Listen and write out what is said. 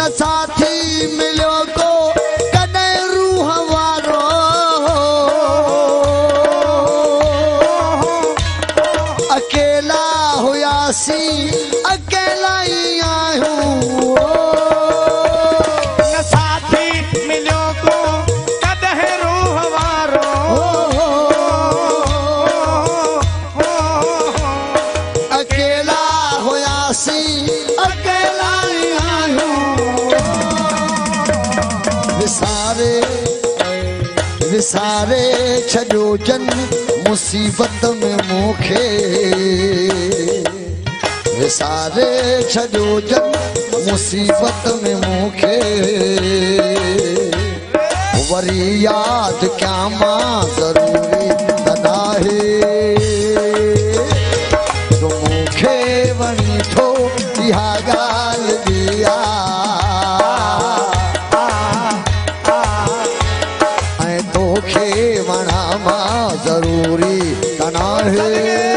न साथी मिलियो को कॾहिं रूह वारो अकेला हुयासीं अकेला ई आहियूं न साथी मिलियो को कॾहिं रूह वारो अकेला हुयासीं अकेला ई आहियूं विसारे विसारे छॾियो जन मुसीबत में मूंखे विसारे छॾियो जन मुसीबत में मूंखे वरी यादि कयां मां ज़रूरी तनाहे तो मूंखे वणी थो इहा ॻाल्हि ॾिया ऐं तोखे वणा मां ज़रूरी तनाहे